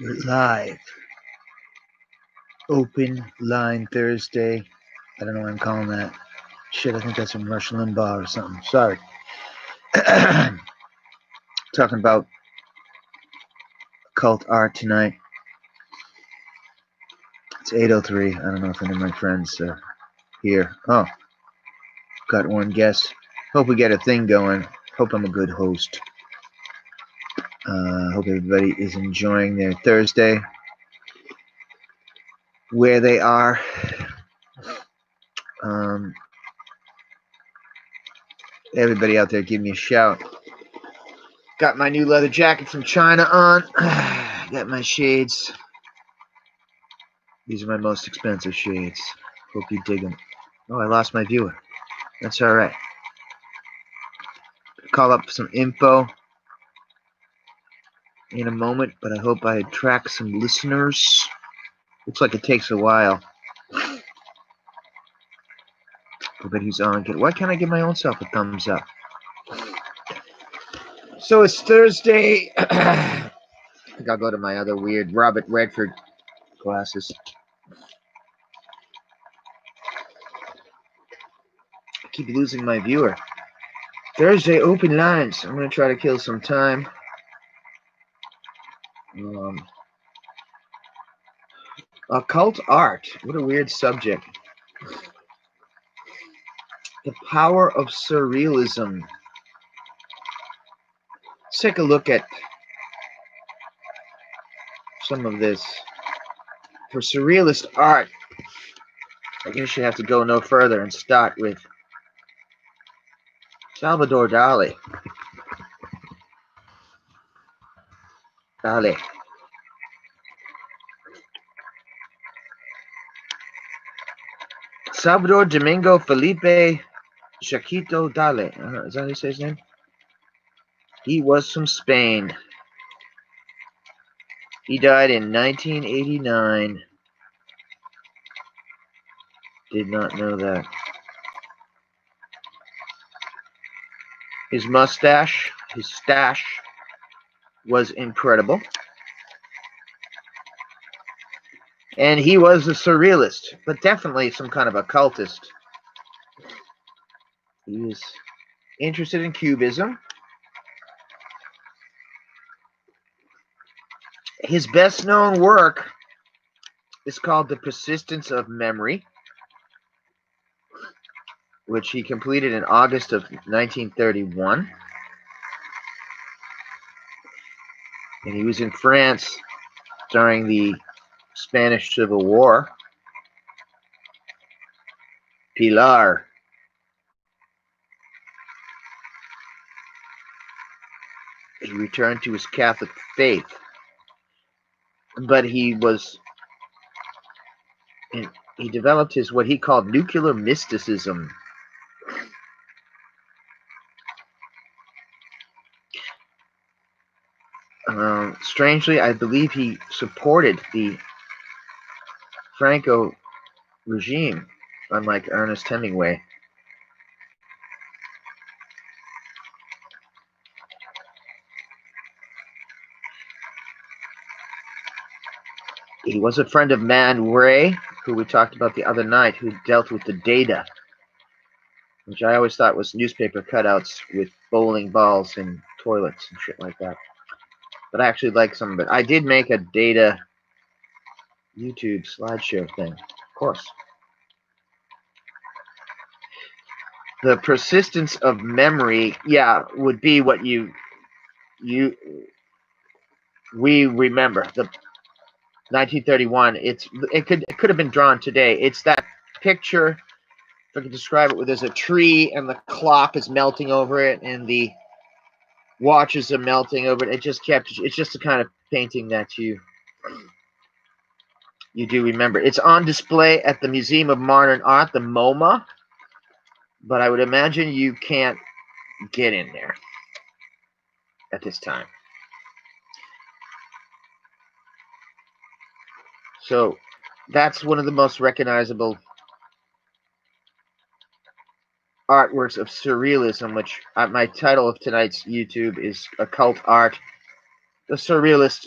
We're live. Open line Thursday. I don't know what I'm calling that. Shit, I think that's from Rush Limbaugh or something. Sorry. Talking about occult art tonight. It's 8:03. I don't know if any of my friends are here. Oh, got one guest. Hope we get a thing going. Hope I'm a good host. Hope everybody is enjoying their Thursday where they are. Everybody out there, give me a shout. Got my new leather jacket from China on. Got my shades. These are my most expensive shades. Hope you dig them. Oh, I lost my viewer. That's all right. Call up some info in a moment, but I hope I attract some listeners. Looks like it takes a while. Everybody who's on, why can't I give my own self a thumbs up? So it's Thursday. I think I'll go to my other weird Robert Redford glasses. I keep losing my viewer. Thursday open lines. I'm going to try to kill some time. Occult art. What a weird subject. The power of surrealism. Let's take a look at some of this. For surrealist art, I guess you have to go no further and start with Salvador Dali. Salvador Domingo Felipe Jaquito Dali. Is that how you say his name? He was from Spain. He died in 1989. Did not know that. His mustache, his stash, was incredible. And he was a surrealist, but definitely some kind of occultist. He was interested in Cubism. His best known work is called The Persistence of Memory, which he completed in August of 1931. And he was in France during the Spanish Civil War. Pilar. He returned to his Catholic faith. But he developed his what he called nuclear mysticism. Strangely, I believe he supported the Franco regime, unlike Ernest Hemingway. He was a friend of Man Ray, who we talked about the other night, who dealt with the data, which I always thought was newspaper cutouts with bowling balls and toilets and shit like that. But I actually like some of it. I did make a data YouTube slideshow thing, of course. The persistence of memory, would be what we remember. The 1931. It could have been drawn today. It's that picture. If I could describe it, where there's a tree and the clock is melting over it, and the watches are melting over it. It's just the kind of painting that you do remember. It's on display at the Museum of Modern Art, the MoMA, but I would imagine you can't get in there at this time. So that's one of the most recognizable artworks of surrealism, which my title of tonight's YouTube is Occult Art, the Surrealist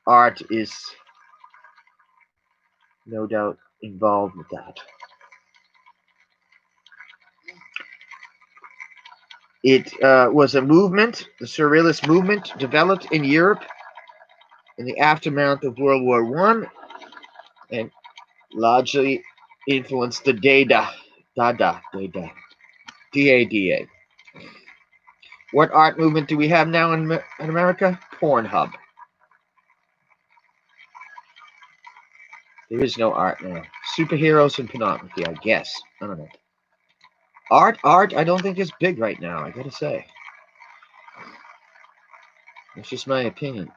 art is no doubt involved with that. It was a movement, the Surrealist movement, developed in Europe in the aftermath of World War I and largely influenced the Dada, D-A-D-A. What art movement do we have now in America? Pornhub. There is no art now. Superheroes and pornography, I guess. I don't know. Art, I don't think is big right now, I gotta say. That's just my opinion.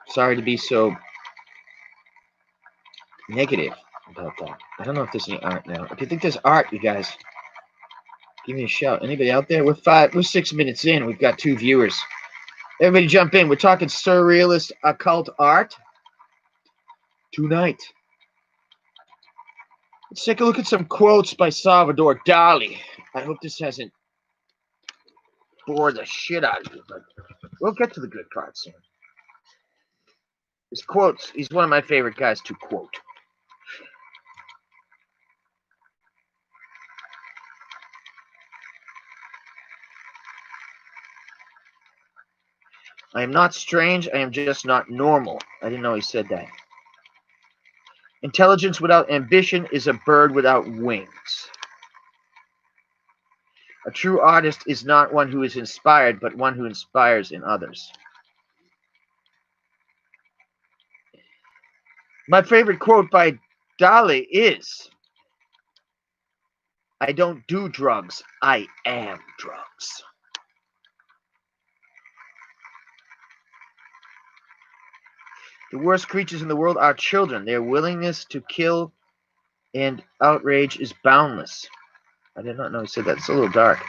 Sorry to be so negative about that. I don't know if there's any art now. If you think there's art, you guys, give me a shout. Anybody out there? We're 6 minutes in. We've got 2 viewers. Everybody jump in. We're talking surrealist occult art tonight. Let's take a look at some quotes by Salvador Dali. I hope this hasn't bored the shit out of you, but we'll get to the good part soon. His quotes, he's one of my favorite guys to quote. I am not strange, I am just not normal. I didn't know he said that. Intelligence without ambition is a bird without wings. A true artist is not one who is inspired, but one who inspires in others. My favorite quote by Dali is, I don't do drugs, I am drugs. The worst creatures in the world are children. Their willingness to kill and outrage is boundless. I did not know he said that. It's a little dark.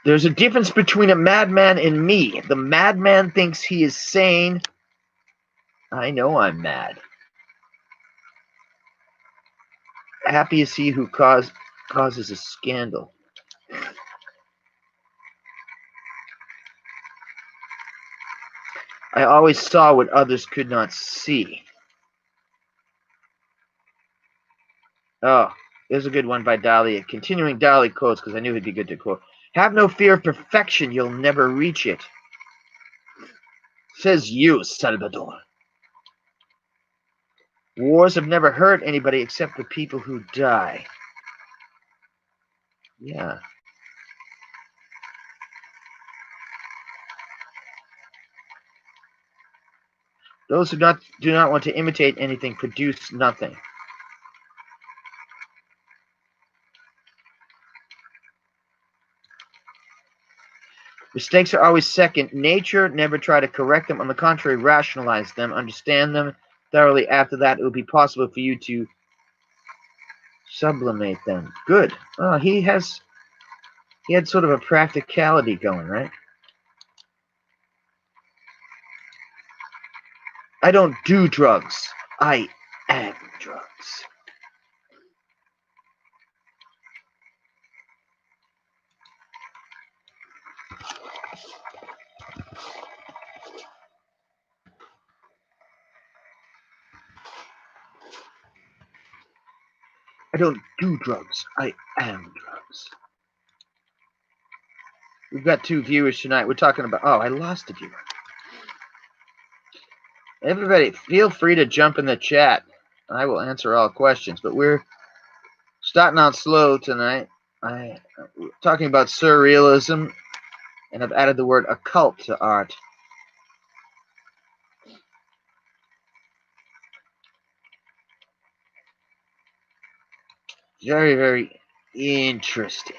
There's a difference between a madman and me. The madman thinks he is sane. I know I'm mad. Happy is he who causes a scandal. I always saw what others could not see. Oh, there's a good one by Dali. Continuing Dali quotes, because I knew he'd be good to quote. Have no fear of perfection. You'll never reach it. Says you, Salvador. Wars have never hurt anybody except the people who die. Yeah. Those who do not want to imitate anything produce nothing. Mistakes are always second nature. Never try to correct them. On the contrary, rationalize them. Understand them thoroughly. After that, it will be possible for you to sublimate them. Good. Oh, he had sort of a practicality going, right? I don't do drugs. I am drugs. I don't do drugs. I am drugs. We've got 2 viewers tonight. We're talking about... Oh, I lost a viewer. Everybody, feel free to jump in the chat. I will answer all questions, but we're starting out slow tonight. We're talking about surrealism, and I've added the word occult to art. Very, very interesting.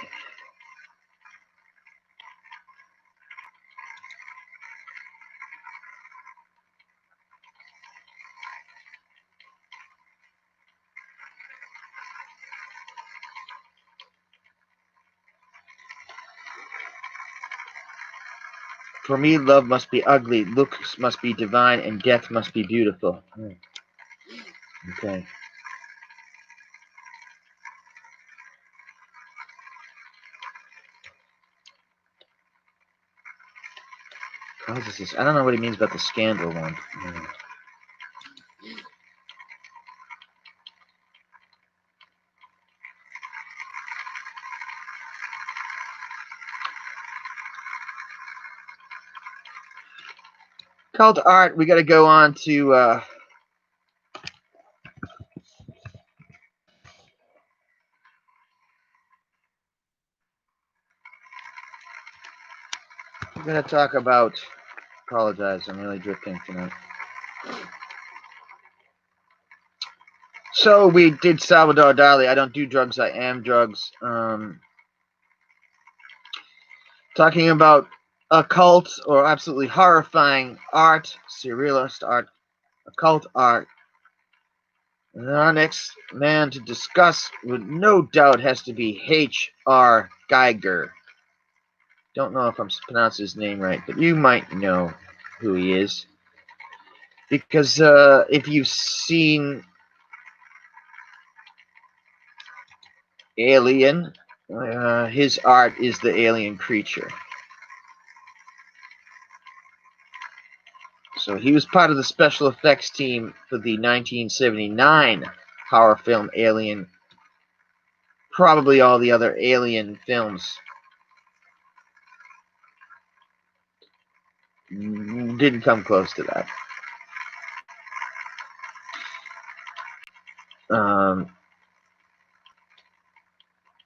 For me, love must be ugly, looks must be divine, and death must be beautiful. Okay. What is this? I don't know what he means about the scandal one. Occult Art, we got to go on to we're going to talk about, apologize, I'm really drifting tonight. So we did Salvador Dali. I don't do drugs, I am drugs. Talking about occult or absolutely horrifying art, surrealist art, occult art. And our next man to discuss would no doubt has to be H.R. Geiger. Don't know if I'm pronouncing his name right, but you might know who he is. Because if you've seen Alien, his art is the alien creature. So he was part of the special effects team for the 1979 horror film Alien. Probably all the other Alien films didn't come close to that.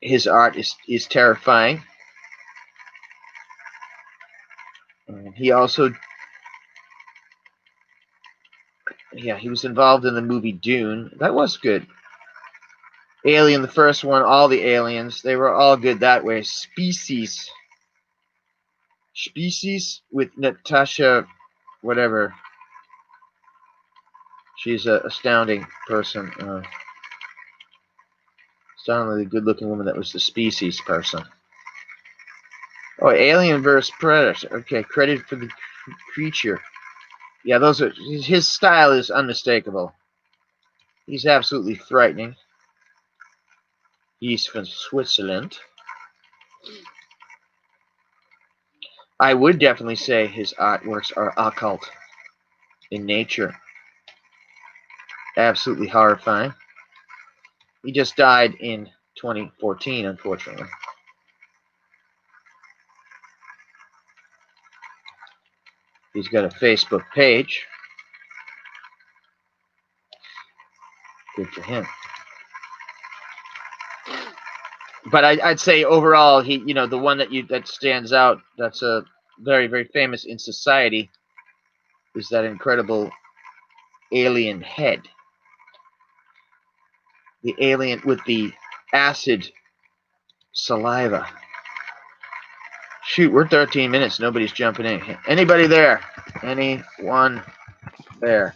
His art is terrifying. He also, he was involved in the movie Dune. That was good. Alien, the first one, all the aliens, they were all good that way. Species with Natasha, whatever. She's an astounding person. Astoundingly good-looking woman that was the Species person. Oh, Alien vs. Predator. Okay, credit for the creature. Yeah, those are, his style is unmistakable. He's absolutely frightening. He's from Switzerland. I would definitely say his artworks are occult in nature. Absolutely horrifying. He just died in 2014, unfortunately. He's got a Facebook page. Good for him. But I'd say overall, he, the one that stands out, that's a very, very famous in society, is that incredible alien head. The alien with the acid saliva. Shoot, we're 13 minutes. Nobody's jumping in. Anybody there? Anyone there?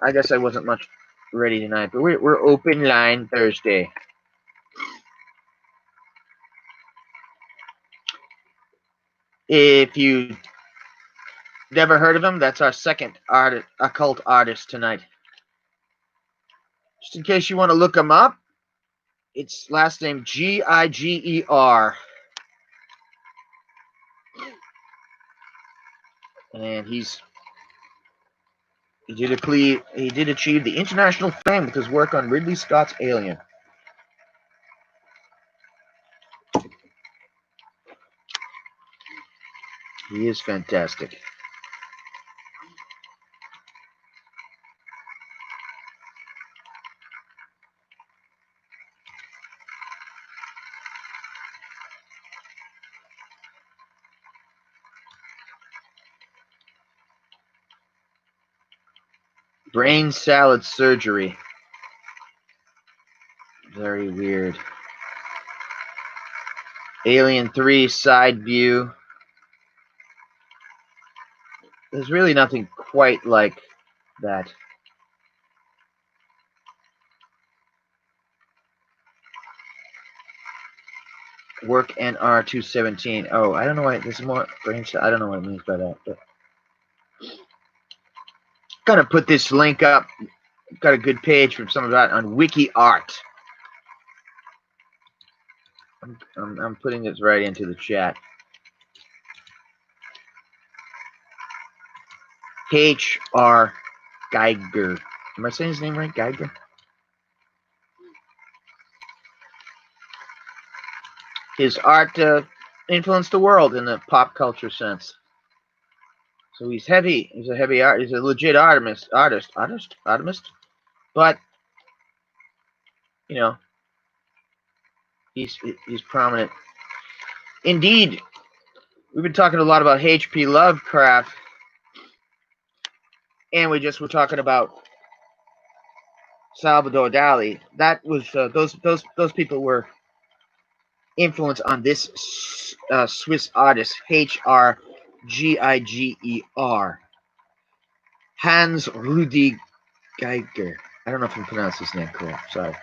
I guess I wasn't much ready tonight, but we're open line Thursday. If you never heard of him, that's our second occult artist tonight. Just in case you want to look him up, it's last name Giger. And he did achieve the international fame with his work on Ridley Scott's Alien. He is fantastic. Brain salad surgery. Very weird. Alien 3 side view. There's really nothing quite like that. Work NR217. Oh, I don't know why there's more brain salad. I don't know what it means by that, but gonna put this link up. Got a good page from some of that on Wiki Art. I'm putting this right into the chat. H.R. Geiger. Am I saying his name right? Geiger? His art influenced the world in the pop culture sense. So he's heavy. He's a heavy art. He's a legit artist. But you know, he's prominent. Indeed, we've been talking a lot about H.P. Lovecraft, and we just were talking about Salvador Dali. That was those people were influenced on this Swiss artist H.R. Geiger, Hans Rudi Geiger. I don't know if I'm pronouncing his name correct. Sorry.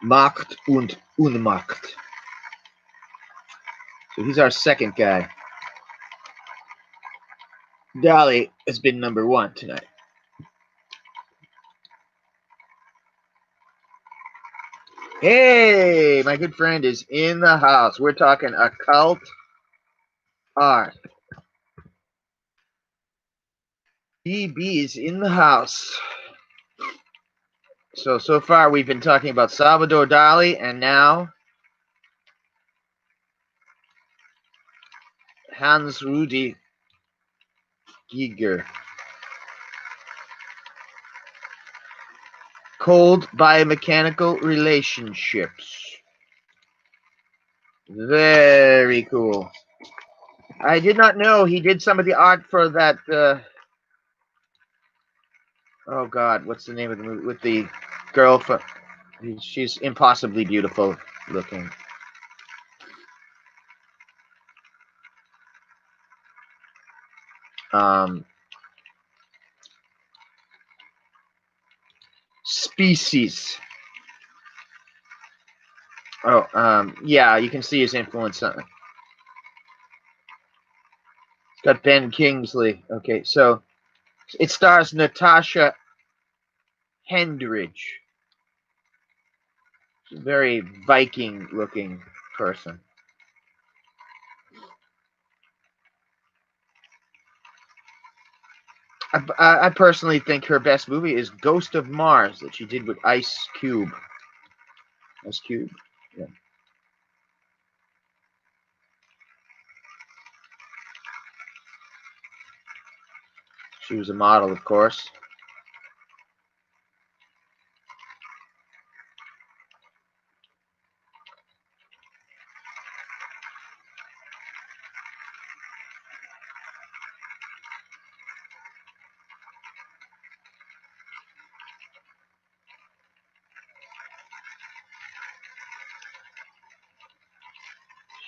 Macht und Unmacht. So he's our second guy. Dali has been number one tonight. Hey, my good friend is in the house. We're talking occult art. DB is in the house. So far we've been talking about Salvador Dali, and now Hans Rudi Geiger. Cold biomechanical relationships. Very cool. I did not know he did some of the art for that. Oh God, what's the name of the movie with the girl from? She's impossibly beautiful looking. Species. Oh, yeah, you can see his influence on it. It's got Ben Kingsley. Okay, so it stars Natasha Hendridge. She's a very Viking-looking person. I personally think her best movie is Ghost of Mars that she did with Ice Cube. Ice Cube? Yeah. She was a model, of course.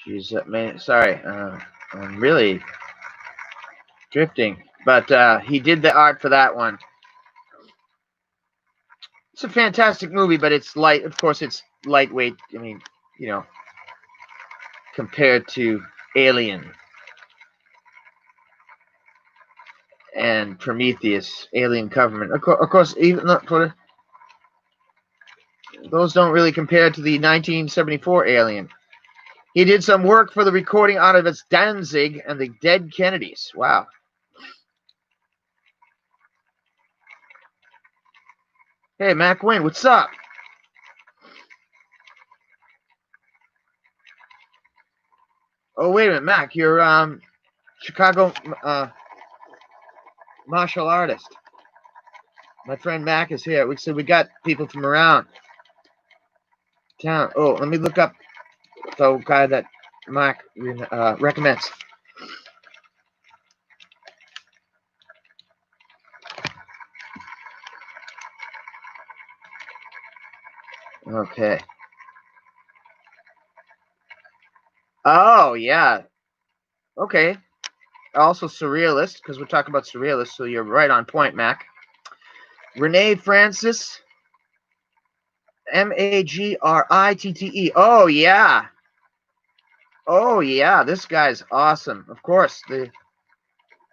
She's man. Sorry, I'm really drifting. But he did the art for that one. It's a fantastic movie, but it's light. Of course, it's lightweight. I mean, you know, compared to Alien and Prometheus, Alien Covenant. Of course, even for those don't really compare to the 1974 Alien. He did some work for the recording out of its Danzig and the Dead Kennedys. Wow. Hey, Mac Wayne, what's up? Oh, wait a minute, Mac. You're Chicago martial artist. My friend Mac is here. So we got people from around town. Oh, let me look up the guy that Mac recommends. Okay. Oh, yeah. Okay. Also surrealist, because we're talking about surrealists, so you're right on point, Mac. Renee Francis, Magritte. Oh, yeah. Oh, yeah. This guy's awesome. Of course,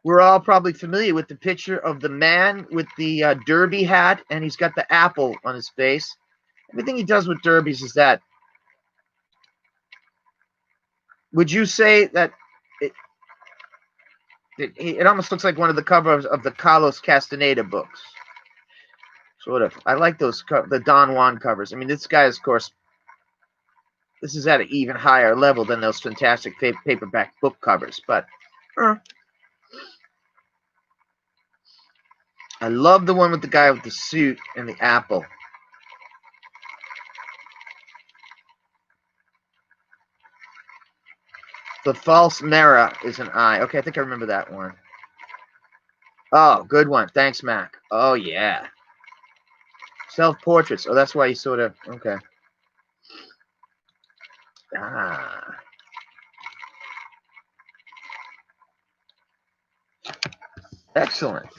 we're all probably familiar with the picture of the man with the derby hat, and he's got the apple on his face. Everything he does with derbies is that. Would you say that it almost looks like one of the covers of the Carlos Castaneda books? Sort of. I like those, the Don Juan covers. I mean, this guy is, of course, this is at an even higher level than those fantastic paperback book covers. But I love the one with the guy with the suit and the apple. The false mirror is an eye. Okay, I think I remember that one. Oh, good one. Thanks, Mac. Oh, yeah. Self-portraits. Oh, that's why you sort of... Okay. Ah. Excellent.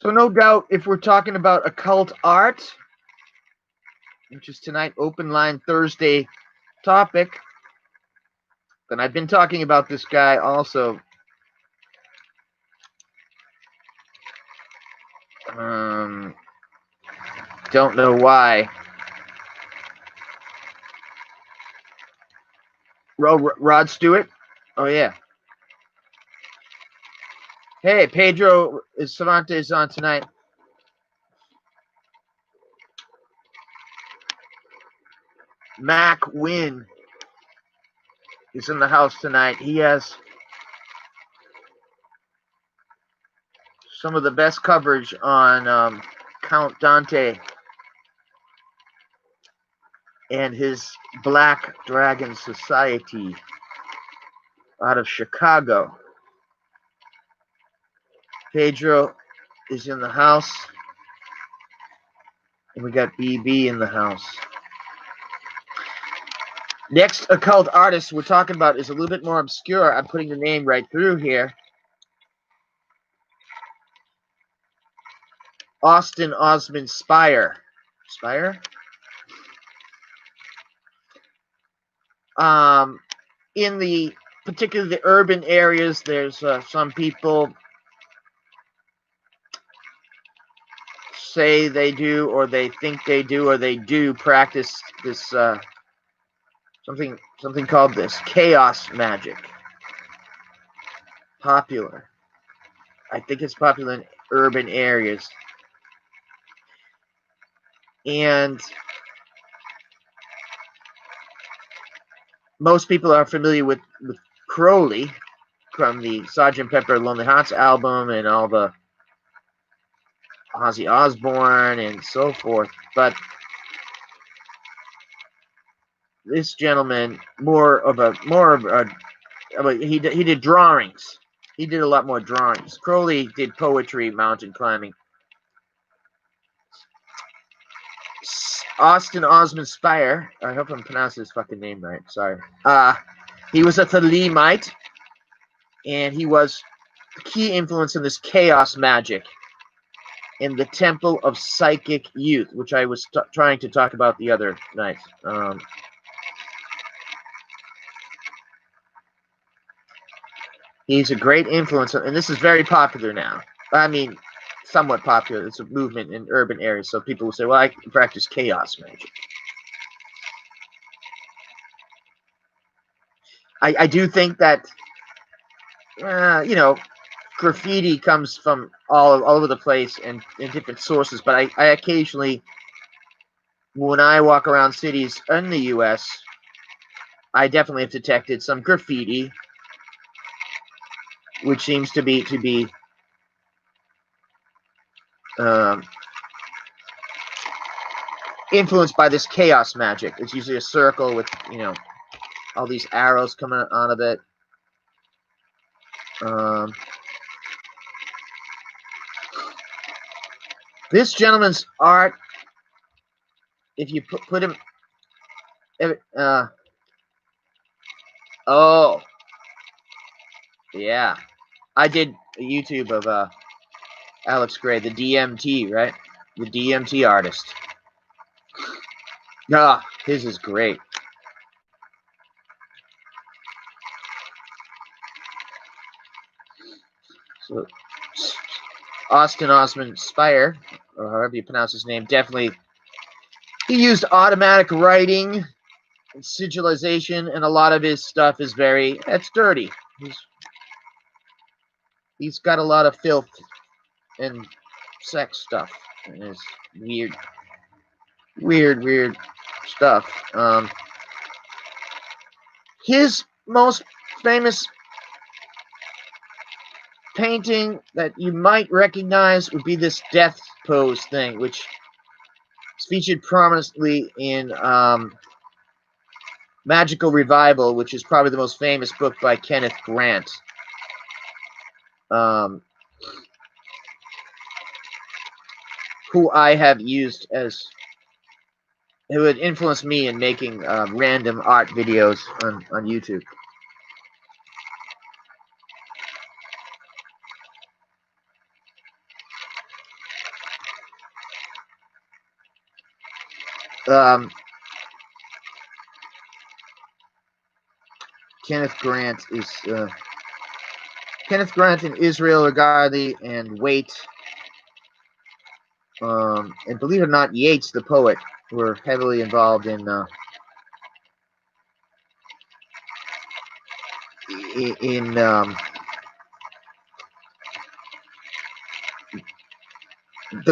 So no doubt, if we're talking about occult art, which is tonight, Open Line Thursday topic, then I've been talking about this guy also. Don't know why. Rod Stewart? Oh, yeah. Hey, Pedro Cervantes on tonight. Mac Wynn is in the house tonight. He has some of the best coverage on Count Dante and his Black Dragon Society out of Chicago. Pedro is in the house. And we got BB in the house. Next occult artist we're talking about is a little bit more obscure. I'm putting the name right through here. Austin Osman Spire. Spire? In the particularly the urban areas, there's some people say they do, or they think they do, or they do practice this something called this chaos magic. Popular. I think it's popular in urban areas. And most people are familiar with Crowley from the Sgt. Pepper Lonely Hearts album and all the Ozzy Osbourne and so forth. But this gentleman, he did drawings. He did a lot more drawings. Crowley did poetry, mountain climbing. Austin Osman Spire. I hope I'm pronouncing his fucking name right. Sorry. He was a Thalemite, and he was the key influence in this chaos magic in the Temple of Psychic Youth, which I was trying to talk about the other night. He's a great influence, and this is very popular now. I mean, somewhat popular. It's a movement in urban areas, so people will say, well, I can practice chaos magic. I do think that, graffiti comes from all over the place and in different sources, but I occasionally, when I walk around cities in the U.S., I definitely have detected some graffiti, which seems to be influenced by this chaos magic. It's usually a circle with, all these arrows coming out of it. This gentleman's art, if you put him, oh, yeah, I did a YouTube of Alex Gray, the DMT, right? The DMT artist. His is great. So, Austin Osman Spire, or however you pronounce his name, definitely, he used automatic writing and sigilization, and a lot of his stuff is it's dirty. He's got a lot of filth and sex stuff, and it's weird stuff. His most famous painting that you might recognize would be this death pose thing, which is featured prominently in Magical Revival, which is probably the most famous book by Kenneth Grant. Who I have used who had influenced me in making random art videos on YouTube. Kenneth Grant and Israel Regardie and Waite, and believe it or not, Yeats, the poet, were heavily involved in the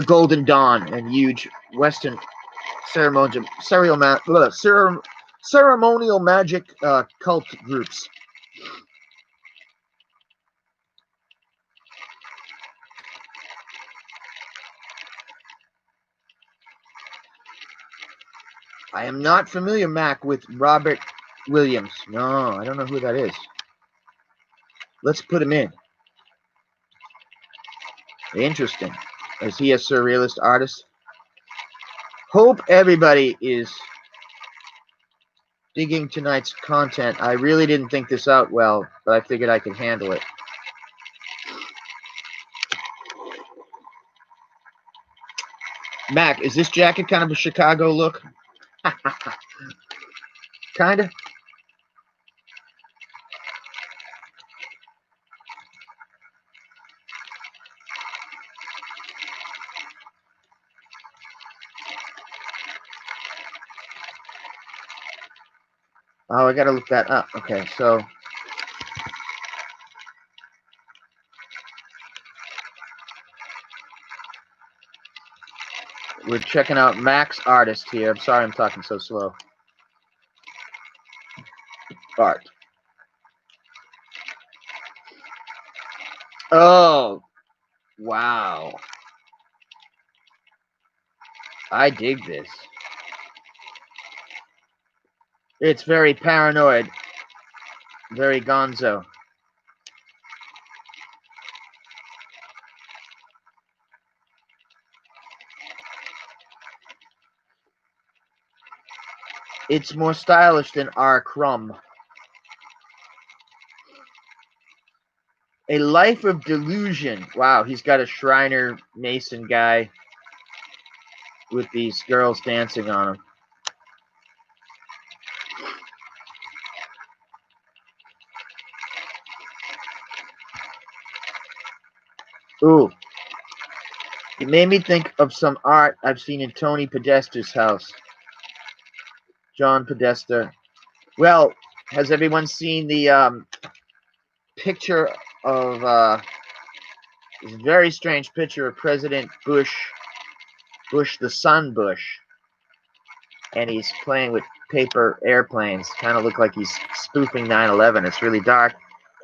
Golden Dawn and huge Western ceremonial magic cult groups. I am not familiar, Mac, with Robert Williams. No, I don't know who that is. Let's put him in. Interesting. Is he a surrealist artist? Hope everybody is digging tonight's content. I really didn't think this out well, but I figured I could handle it. Mac, is this jacket kind of a Chicago look? Kind of. Oh, I gotta look that up. Okay, so we're checking out Mac's artist here. I'm sorry I'm talking so slow. Art. Oh, wow. I dig this. It's very paranoid. Very gonzo. It's more stylish than R. Crumb. A Life of Delusion. Wow, he's got a Shriner Mason guy with these girls dancing on him. Ooh. It made me think of some art I've seen in Tony Podesta's house. John Podesta. Well, has everyone seen the picture of this very strange picture of President Bush the son Bush, and he's playing with paper airplanes. Kind of look like he's spoofing 9/11. It's really dark.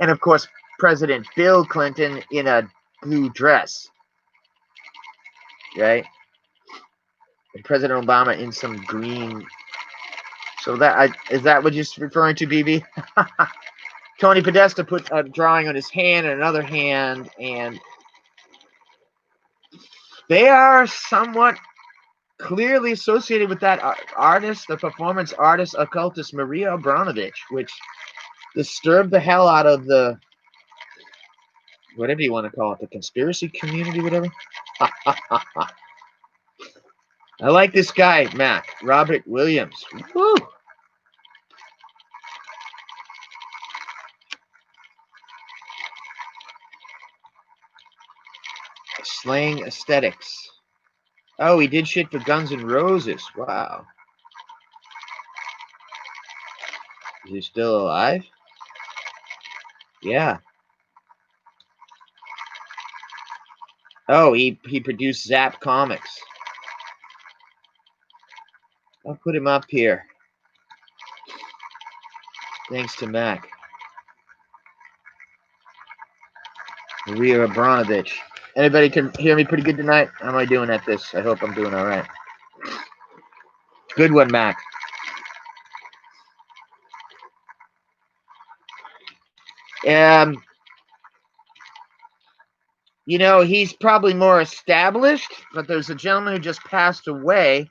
And of course, President Bill Clinton in a blue dress. Right? And President Obama in some green. So is that what you're referring to, BB? Tony Podesta put a drawing on his hand and another hand, and they are somewhat clearly associated with that artist, the performance artist, occultist Maria Abramovich, which disturbed the hell out of the, whatever you want to call it, the conspiracy community, whatever. I like this guy, Mac. Robert Williams. Woo! Slaying Aesthetics. Oh, he did shit for Guns N' Roses. Wow. Is he still alive? Yeah. Oh, he produced Zap Comics. I'll put him up here. Thanks to Mac. Maria Abramovich. Anybody can hear me pretty good tonight? How am I doing at this? I hope I'm doing all right. Good one, Mac. You know, he's probably more established, but there's a gentleman who just passed away.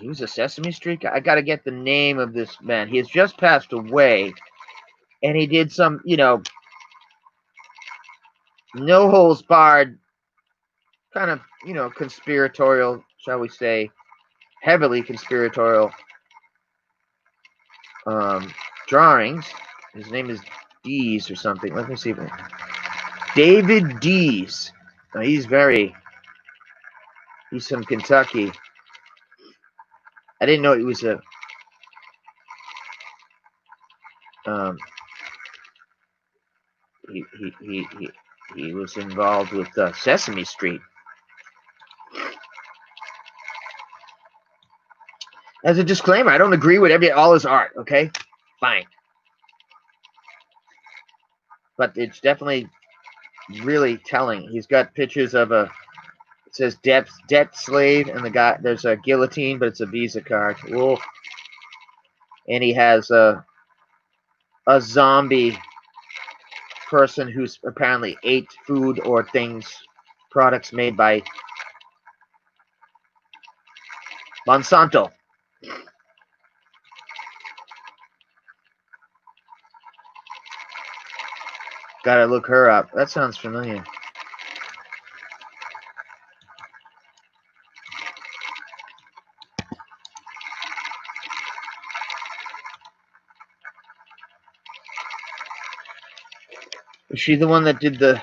He was a Sesame Street guy. I got to get the name of this man. He has just passed away, and he did some, you know, no holds barred, kind of, you know, conspiratorial, shall we say, heavily conspiratorial drawings. His name is Dees or something. Let me see. David Dees. He's from Kentucky. I didn't know he was a he was involved with Sesame Street. As a disclaimer, I don't agree with all his art, okay? Fine. But it's definitely really telling. He's got pictures of it says debt slave, and the guy, there's a guillotine, but it's a Visa card. Wolf. And he has a zombie person who's apparently ate food or products made by Monsanto. Gotta look her up. That sounds familiar. Is she the one that did the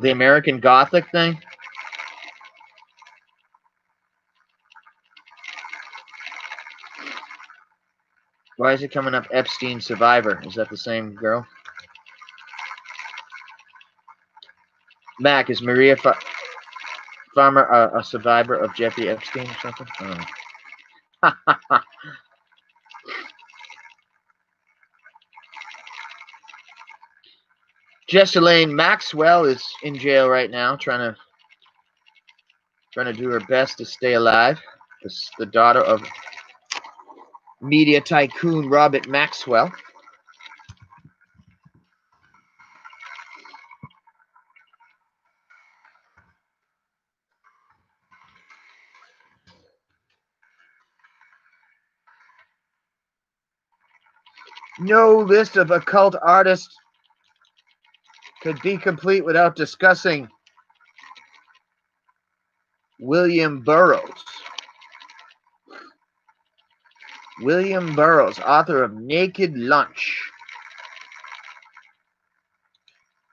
American Gothic thing? Why is it coming up Epstein Survivor? Is that the same girl? Mac, is Maria Farmer a survivor of Jeffrey Epstein or something? I don't know. Jessalane Maxwell is in jail right now, trying to do her best to stay alive. This is the daughter of media tycoon Robert Maxwell. No list of occult artists could be complete without discussing William Burroughs. William Burroughs, author of Naked Lunch,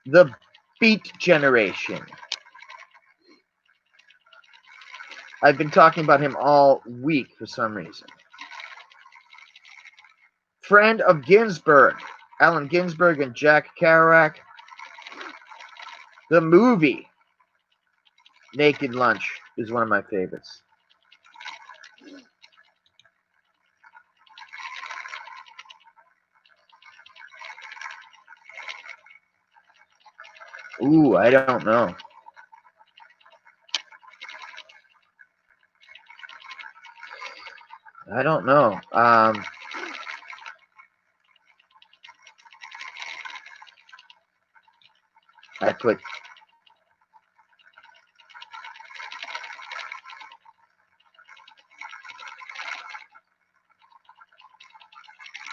The Beat Generation. I've been talking about him all week for some reason. Friend of Ginsberg, Allen Ginsberg and Jack Kerouac. The movie Naked Lunch is one of my favorites. Ooh, I don't know. I don't know. I put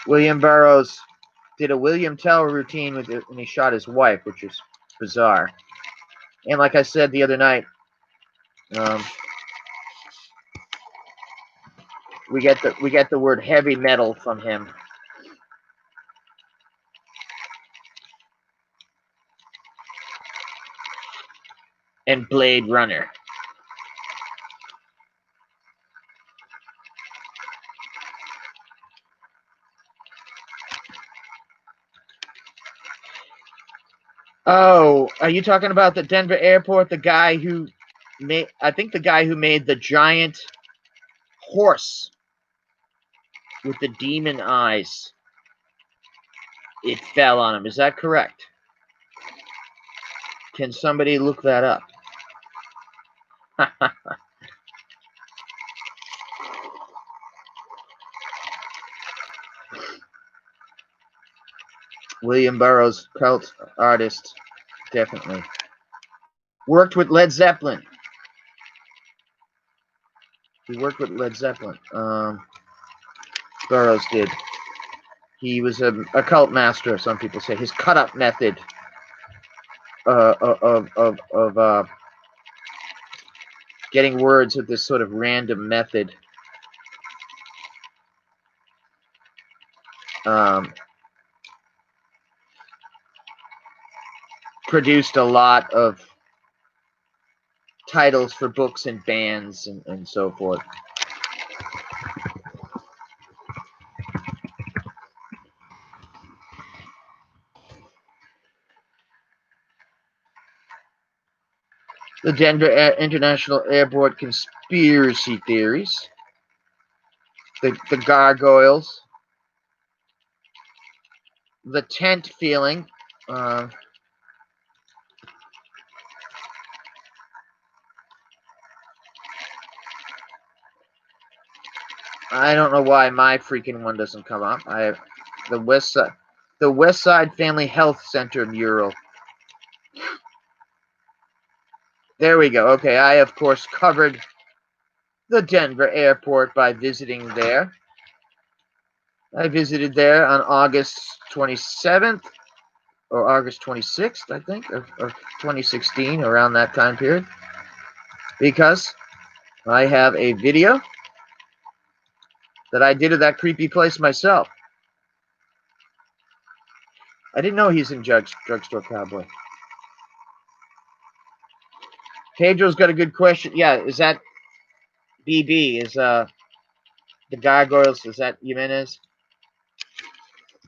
William Burroughs did a William Tell routine with it when he shot his wife, which is bizarre. And like I said the other night, we get the word heavy metal from him. And Blade Runner. Oh, are you talking about the Denver airport? The guy who made, I think the guy who made the giant horse with the demon eyes. It fell on him. Is that correct? Can somebody look that up? William Burroughs, cult artist, definitely. Worked with Led Zeppelin. He worked with Led Zeppelin. Burroughs did. He was a cult master, some people say. His cut-up method of getting words with this sort of random method produced a lot of titles for books and bands and so forth. The Denver International Airport conspiracy theories. The gargoyles. The tent feeling. I don't know why my freaking one doesn't come up. I have the West Side Family Health Center mural. There we go. Okay, I of course covered the Denver airport by visiting there. I visited there on August 27th or August 26th, I think, or 2016, around that time period, because I have a video that I did of that creepy place myself. I didn't know he's in Drugstore Cowboy. Pedro's got a good question. Yeah, is that BB? Is the gargoyles? Is that Jimenez?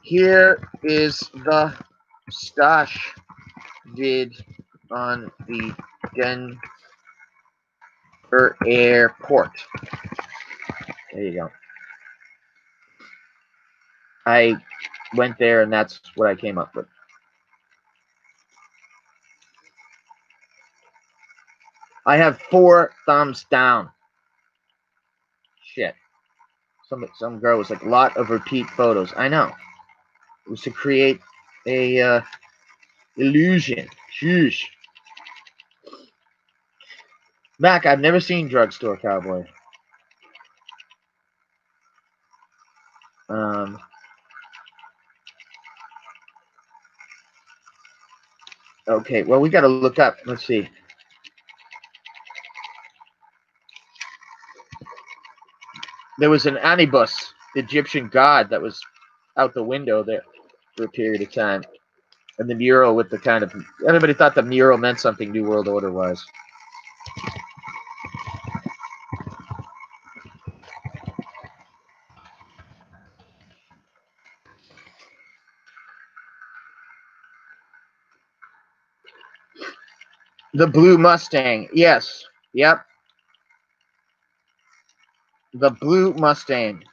Here is the Stash vid on the Denver airport. There you go. I went there and that's what I came up with. I have 4 thumbs down. Shit. Some girl was like, lot of repeat photos. I know. It was to create a illusion. Sheesh. Mac, I've never seen Drugstore Cowboy. Okay, well, we got to look up. Let's see. There was an Anubis, the Egyptian god, that was out the window there for a period of time. And the mural with the kind of... Everybody thought the mural meant something New World Order-wise. The Blue Mustang. Yes. Yep. The Blue Mustang.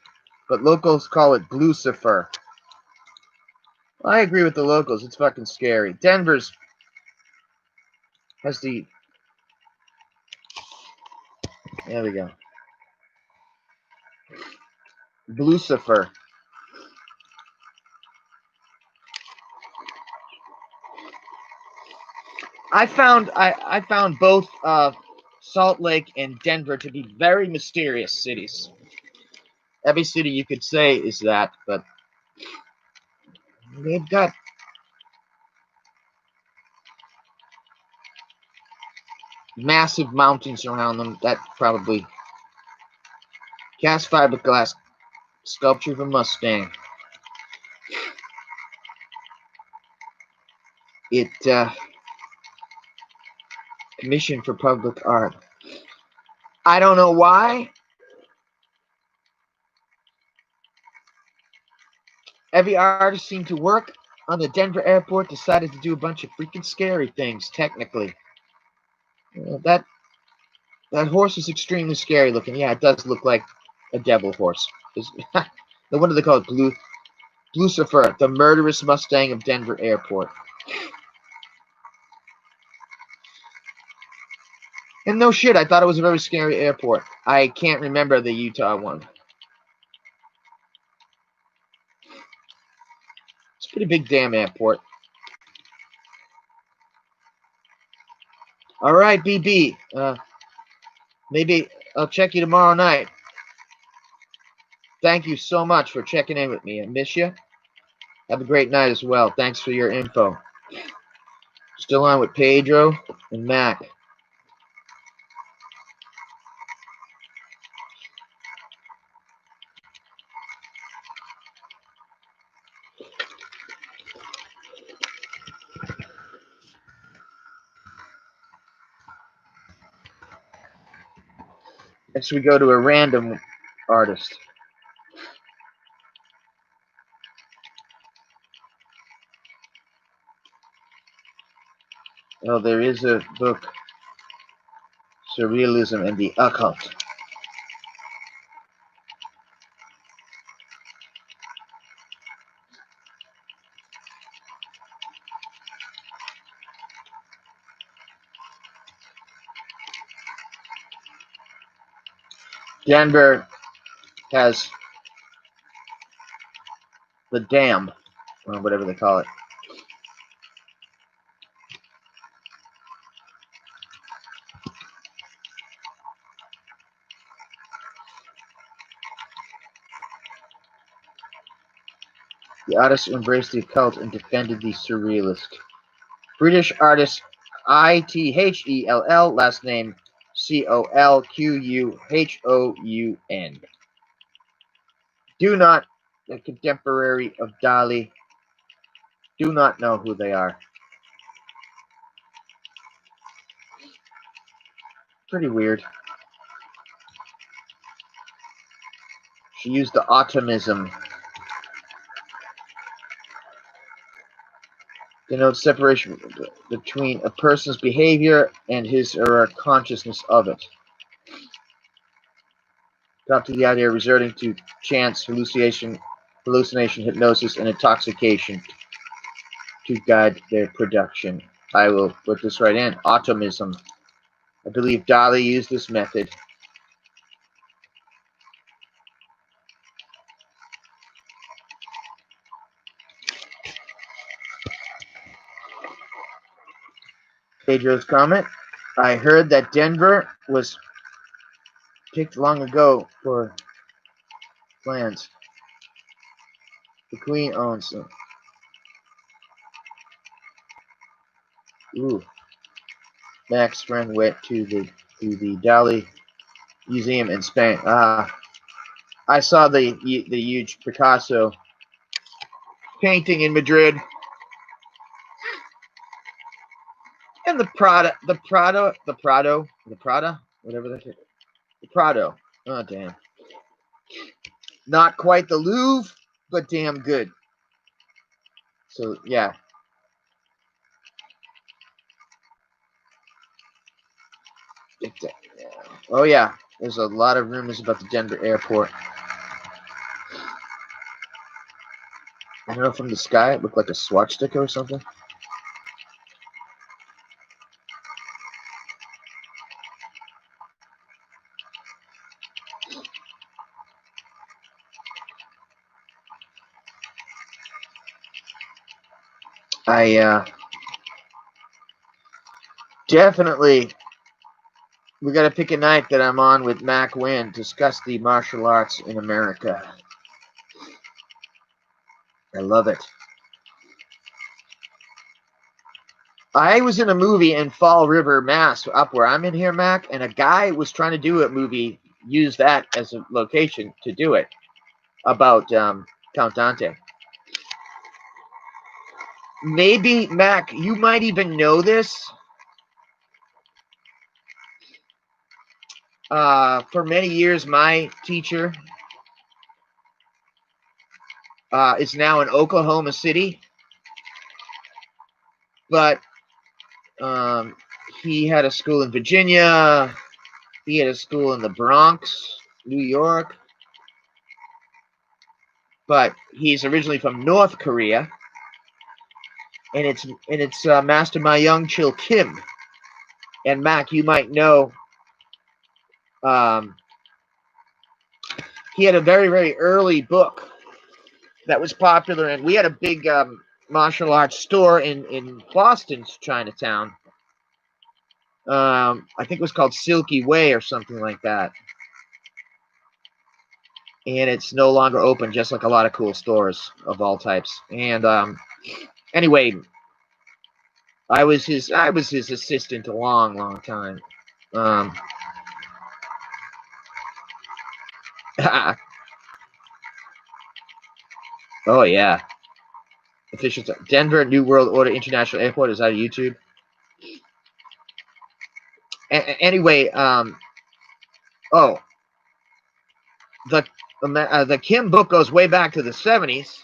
But locals call it Blucifer. I agree with the locals. It's fucking scary. Denver's has the... There we go. Blucifer. I found both Salt Lake and Denver to be very mysterious cities. Every city you could say is that, but They've got massive mountains around them. That probably cast fiberglass sculpture of a Mustang. It commissioned for public art. I don't know why. Every artist seemed to work on the Denver airport decided to do a bunch of freaking scary things, technically. That horse is extremely scary looking. Yeah, it does look like a devil horse. What do they call it? Lucifer, the murderous Mustang of Denver airport. And no shit, I thought it was a very scary airport. I can't remember the Utah one. It's a pretty big damn airport. All right, BB. Maybe I'll check you tomorrow night. Thank you so much for checking in with me. I miss you. Have a great night as well. Thanks for your info. Still on with Pedro and Mac. Next we go to a random artist. Oh, there is a book, Surrealism and the Occult. Denver has the Dam, or whatever they call it. The artist embraced the occult and defended the surrealist. British artist Ithell, last name Colquhoun. Do not, the contemporary of Dali, do not know who they are. Pretty weird. She used the optimism. Denotes separation between a person's behavior and his or her consciousness of it. Up to the idea of resorting to chance, hallucination, hypnosis, and intoxication to guide their production. I will put this right in. Optimism. I believe Dali used this method. Pedro's comment. I heard that Denver was picked long ago for plans. The Queen owns them. Ooh. Mac's friend went to the Dali Museum in Spain. I saw the huge Picasso painting in Madrid. And the Prado, whatever that is. The Prado. Oh, damn. Not quite the Louvre, but damn good. So, yeah. Oh, yeah. There's a lot of rumors about the Denver airport. I don't know, from the sky, it looked like a swastika or something. Definitely, we got to pick a night that I'm on with Mac Wynn, discuss the martial arts in America. I love it. I was in a movie in Fall River, Mass, up where I'm in here, Mac, and a guy was trying to do a movie, use that as a location to do it, about Count Dante. Maybe, Mac, you might even know this. For many years, my teacher is now in Oklahoma City, but he had a school in Virginia. He had a school in the Bronx, New York. But he's originally from North Korea, and it's Master Myung Chil Kim. And Mac, you might know, he had a very, very early book that was popular, and we had a big martial arts store in Boston's Chinatown. I think it was called Silky Way or something like that. And it's no longer open, just like a lot of cool stores of all types. And anyway, I was his assistant a long, long time. Oh yeah, official Denver New World Order International Airport is out of YouTube. Anyway, oh, the Kim book goes way back to the 70s,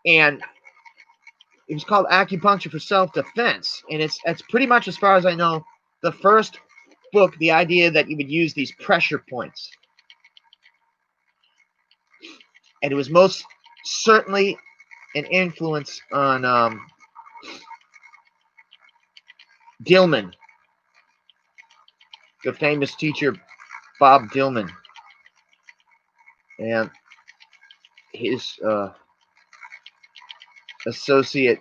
and it was called Acupuncture for Self-Defense, and it's pretty much, as far as I know, the first book. The idea that you would use these pressure points, and it was most certainly an influence on Dillman, the famous teacher Bob Dillman, and his associate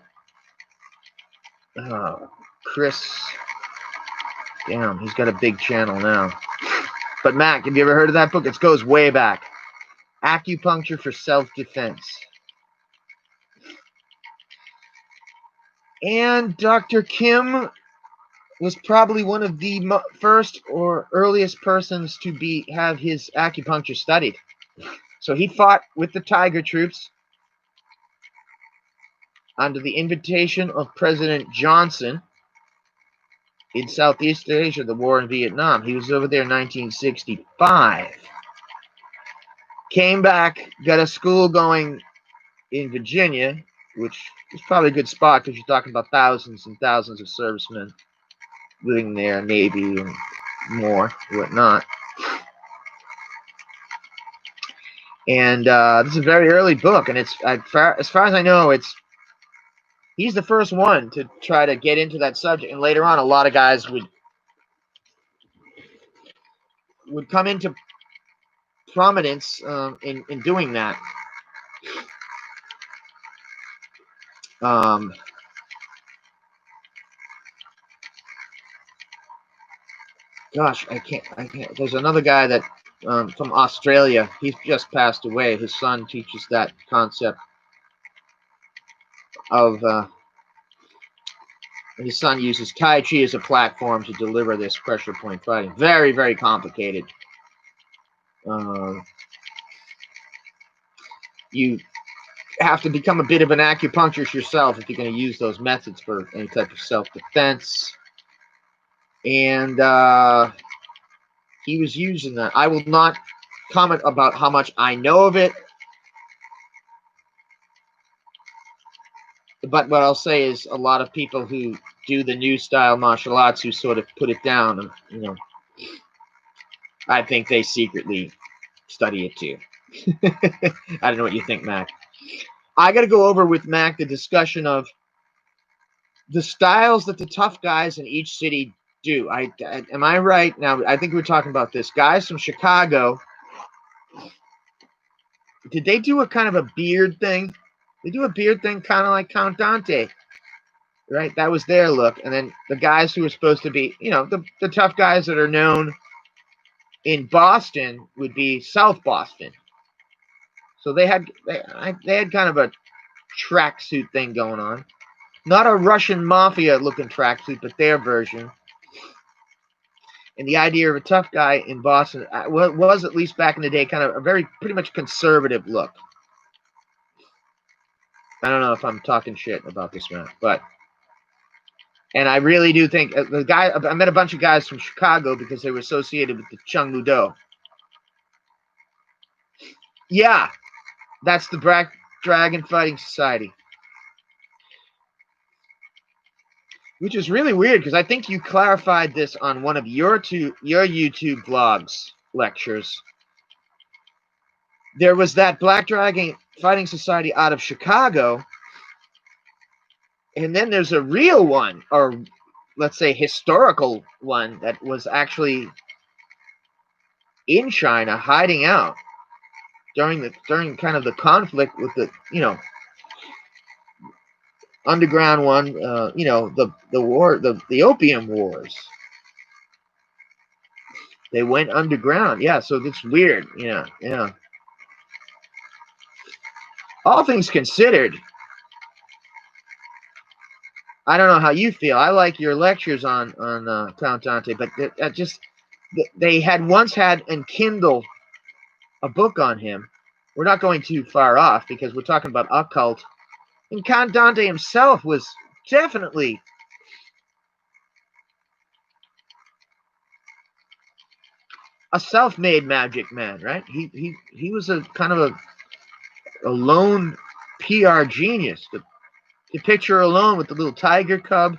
Chris. Damn, he's got a big channel now. But Mac, have you ever heard of that book? It goes way back. Acupuncture for Self-Defense. And Dr. Kim was probably one of the first or earliest persons to have his acupuncture studied. So he fought with the Tiger troops under the invitation of President Johnson in Southeast Asia, the war in Vietnam. He was over there in 1965. Came back, got a school going in Virginia, which is probably a good spot because you're talking about thousands and thousands of servicemen living there, Navy and more, whatnot. And this is a very early book, and it's as far as I know, he's the first one to try to get into that subject. And later on, a lot of guys would come into prominence in doing that. Gosh, I can't. There's another guy that from Australia. He's just passed away. His son teaches that concept of. And his son uses Tai Chi as a platform to deliver this pressure point fighting. Very, very complicated. You have to become a bit of an acupuncturist yourself if you're going to use those methods for any type of self-defense. And he was using that. I will not comment about how much I know of it. But what I'll say is a lot of people who do the new style martial arts who sort of put it down, and, I think they secretly study it too. I don't know what you think, Mac. I got to go over with Mac the discussion of the styles that the tough guys in each city do. Am I right? Now, I think we were talking about this. Guys from Chicago, did they do a kind of a beard thing? They do a beard thing kind of like Count Dante, right? That was their look. And then the guys who were supposed to be, the tough guys that are known in Boston would be South Boston. So they had kind of a tracksuit thing going on. Not a Russian mafia looking tracksuit, but their version. And the idea of a tough guy in Boston was, at least back in the day, kind of a pretty much conservative look. I don't know if I'm talking shit about this man, and I really do think I met a bunch of guys from Chicago because they were associated with the Changmu Do. Yeah, that's the Black Dragon Fighting Society. Which is really weird because I think you clarified this on one of your YouTube vlogs lectures. There was that Black Dragon Fighting Society out of Chicago, and then there's a real one, or let's say historical one, that was actually in China, hiding out during kind of the conflict with the underground one, the war, the Opium Wars. They went underground, yeah. So it's weird, yeah. All things considered, I don't know how you feel. I like your lectures on Count Dante, but they had once had in Kindle a book on him. We're not going too far off because we're talking about occult. And Count Dante himself was definitely a self-made magic man, right? He was a kind of a lone PR genius. The picture alone with the little tiger cub.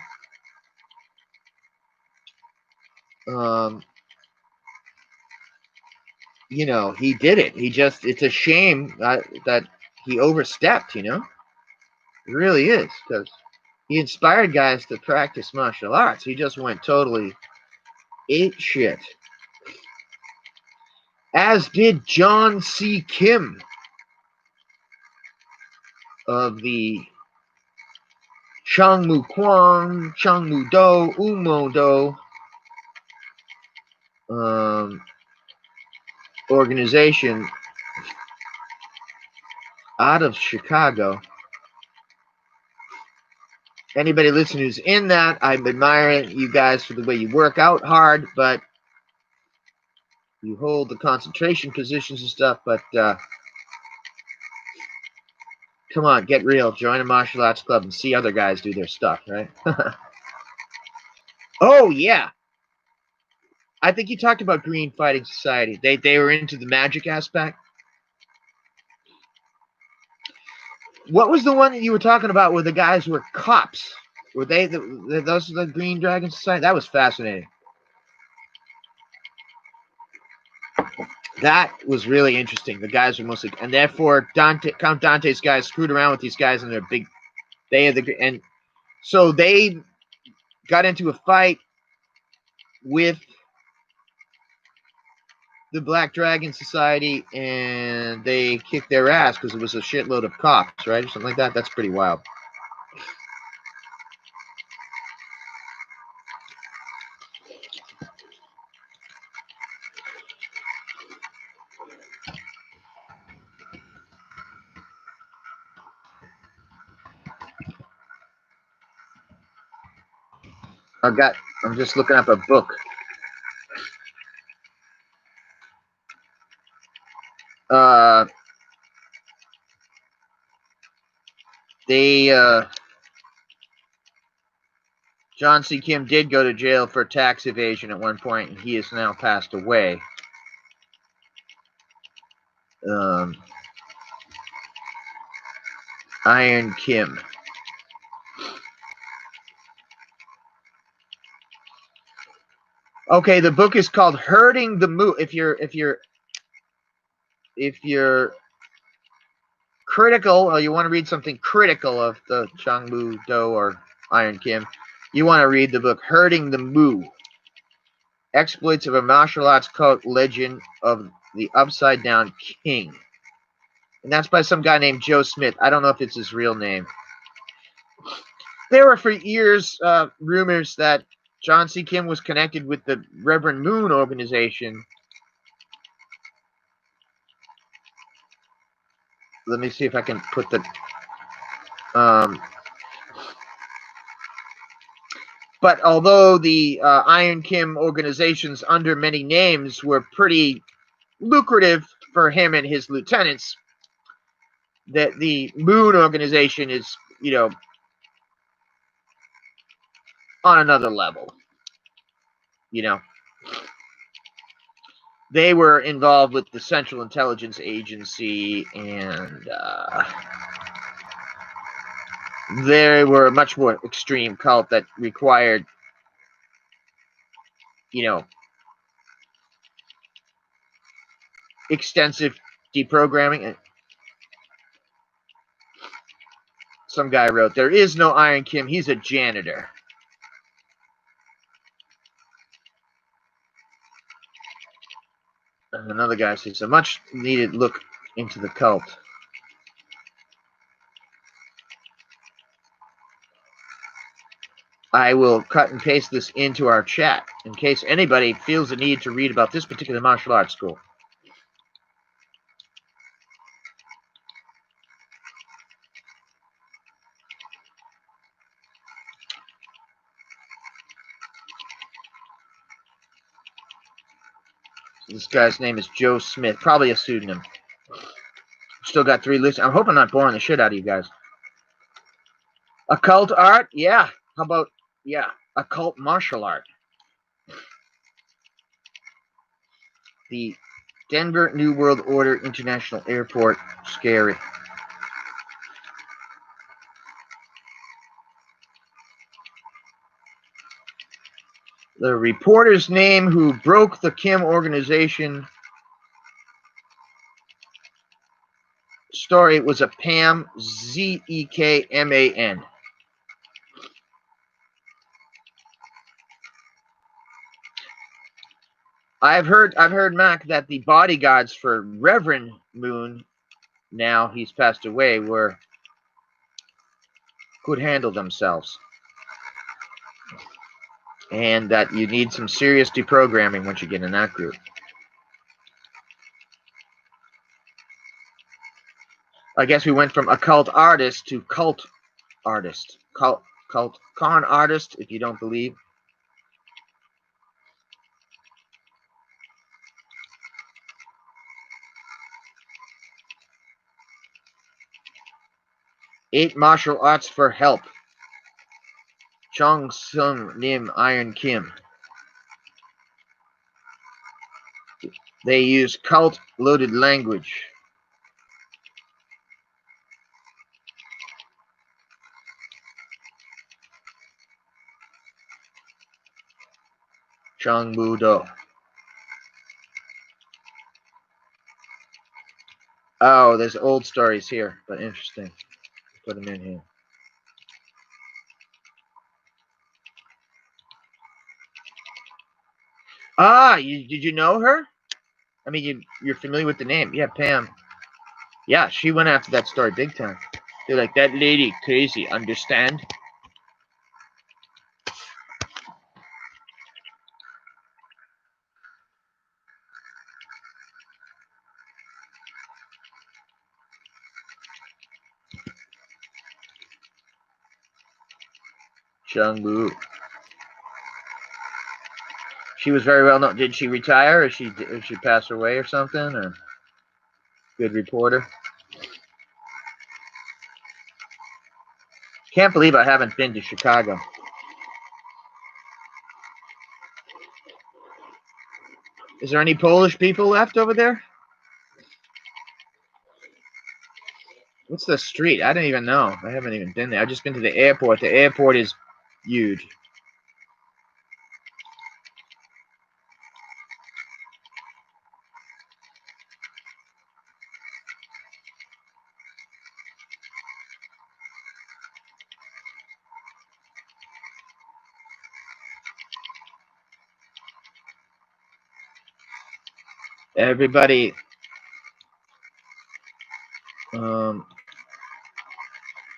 He did it. It's a shame that he overstepped, It really is, because he inspired guys to practice martial arts. He just went totally ape shit. As did John C. Kim of the Changmu Kwang, Changmu Do, Umo Do organization out of Chicago. Anybody listening who's in that, I'm admiring you guys for the way you work out hard, but you hold the concentration positions and stuff, but come on, get real. Join a martial arts club and see other guys do their stuff, right? Oh, yeah. I think you talked about Green Fighting Society. They were into the magic aspect. What was the one that you were talking about where the guys were cops? Were those the Green Dragon Society? That was fascinating. That was really interesting. The guys were mostly, and therefore Count Dante's guys screwed around with these guys, and they're big. And so they got into a fight with the Black Dragon Society, and they kicked their ass because it was a shitload of cops, right, or something like that. That's pretty wild. I'm just looking up a book. John C. Kim did go to jail for tax evasion at one point, and he has now passed away. Iron Kim. Okay, the book is called "Herding the Moo." If you're critical, or you want to read something critical of the Changmu Do or Iron Kim, you want to read the book "Herding the Moo: Exploits of a Martial Arts Cult Legend of the Upside Down King." And that's by some guy named Joe Smith. I don't know if it's his real name. There were for years rumors that John C. Kim was connected with the Reverend Moon organization. let me see if I can put the but although the Iron Kim organizations under many names were pretty lucrative for him and his lieutenants, that the Moon organization is, you know, on another level. You know, they were involved with the Central Intelligence Agency, and they were a much more extreme cult that required, you know, extensive deprogramming. Some guy wrote, "There is no Iron Kim, he's a janitor." And another guy says, "A much needed look into the cult." I will cut and paste this into our chat in case anybody feels the need to read about this particular martial arts school. This guy's name is Joe Smith, probably a pseudonym. Still got 3 lists. I hope I'm not boring the shit out of you guys. Occult art? Yeah. How about, yeah, occult martial art? The Denver New World Order International Airport. Scary. The reporter's name who broke the Kim organization story was a Pam, Zekman. I've heard, Mac, that the bodyguards for Reverend Moon, now he's passed away, could handle themselves. And that you need some serious deprogramming once you get in that group. I guess we went from occult artist to cult artist. Cult con artist, if you don't believe. Eight martial arts for help. Chong Sun Nim Iron Kim. They use cult loaded language. Chong Mu Do. Oh, there's old stories here, but interesting. Put them in here. Ah, did you know her? I mean, you're familiar with the name. Yeah, Pam. Yeah, she went after that story big time. They're like, that lady crazy, understand? Changbu. She was very well known. Did she retire, or did she pass away or something? Or good reporter. Can't believe I haven't been to Chicago. Is there any Polish people left over there? What's the street? I don't even know. I haven't even been there. I've just been to the airport. The airport is huge. Everybody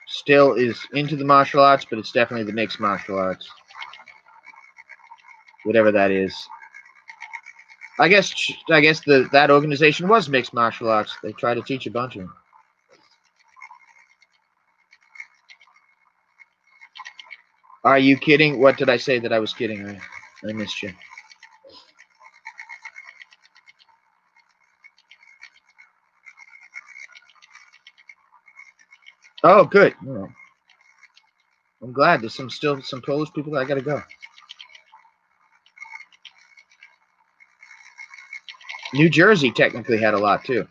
still is into the martial arts, but it's definitely the mixed martial arts. Whatever that is. I guess that organization was mixed martial arts. They try to teach a bunch of them. Are you kidding? What did I say that I was kidding? I missed you. Oh, good. Oh. I'm glad. There's still some Polish people that I gotta go. New Jersey technically had a lot too.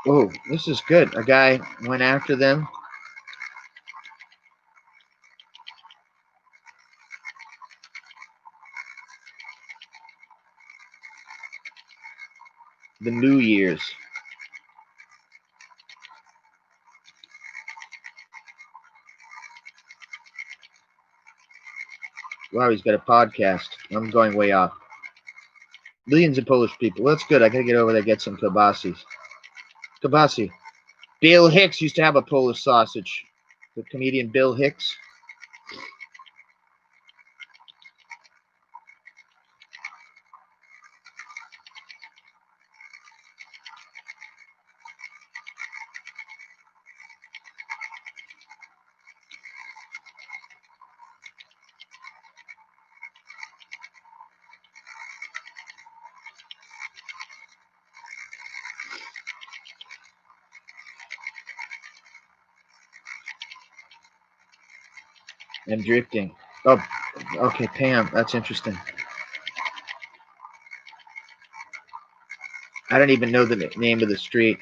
Oh, this is good. A guy went after them. The New Year's. Wow, he's got a podcast. I'm going way off. Millions of Polish people. Well, that's good. I gotta get over there and get some kiełbasy. Kiełbasy. Bill Hicks used to have a Polish sausage. The comedian Bill Hicks. And drifting. Oh, okay, Pam. That's interesting. I don't even know the name of the street.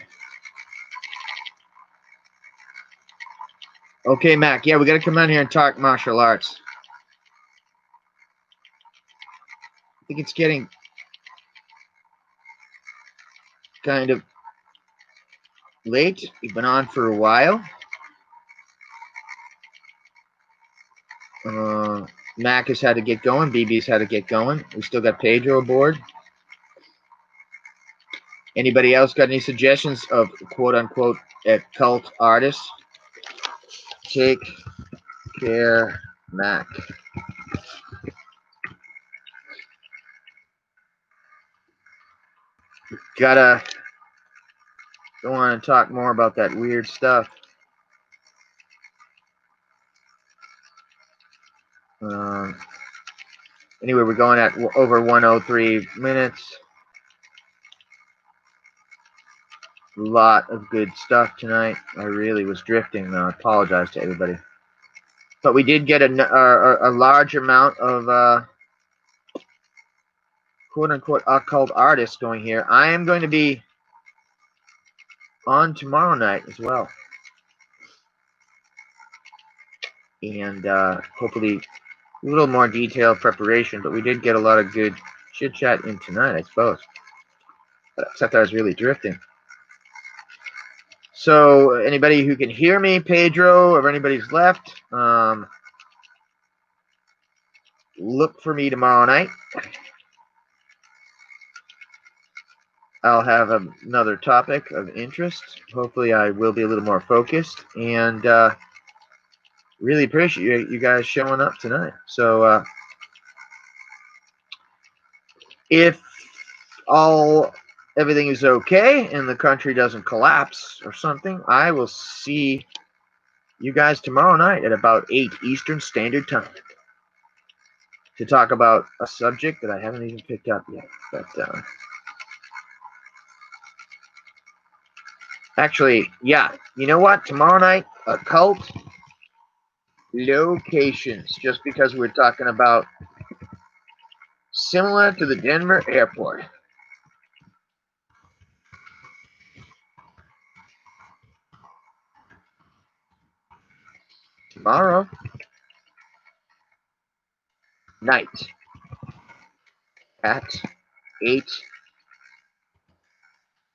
Okay, Mac. Yeah, we got to come out here and talk martial arts. I think it's getting kind of late. We've been on for a while. Mac has had to get going. BB's had to get going. We still got Pedro aboard. Anybody else got any suggestions of quote-unquote occult artists? Take care, Mac. Gotta go on and talk more about that weird stuff. Anyway, we're going at over 103 minutes. A lot of good stuff tonight. I really was drifting. I apologize to everybody. But we did get a large amount of quote-unquote occult artists going here. I am going to be on tomorrow night as well. And hopefully a little more detailed preparation. But we did get a lot of good chit-chat in tonight, I suppose. Except I was really drifting. So anybody who can hear me, Pedro, or anybody's left, look for me tomorrow night. I'll have another topic of interest. Hopefully I will be a little more focused, and really appreciate you guys showing up tonight. So if everything is okay and the country doesn't collapse or something, I will see you guys tomorrow night at about 8 Eastern Standard Time to talk about a subject that I haven't even picked up yet. But actually, yeah, you know what? Tomorrow night, occult locations, just because we're talking about similar to the Denver airport. Tomorrow night at 8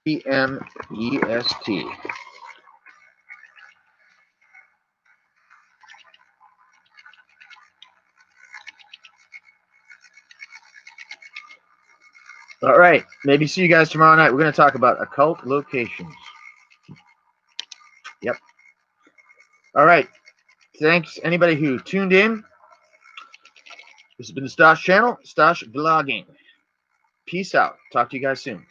p.m. EST. All right, maybe see you guys tomorrow night. We're going to talk about occult locations. Yep. All right. Thanks, anybody who tuned in. This has been the Stosh channel, Stosh Vlogging. Peace out. Talk to you guys soon.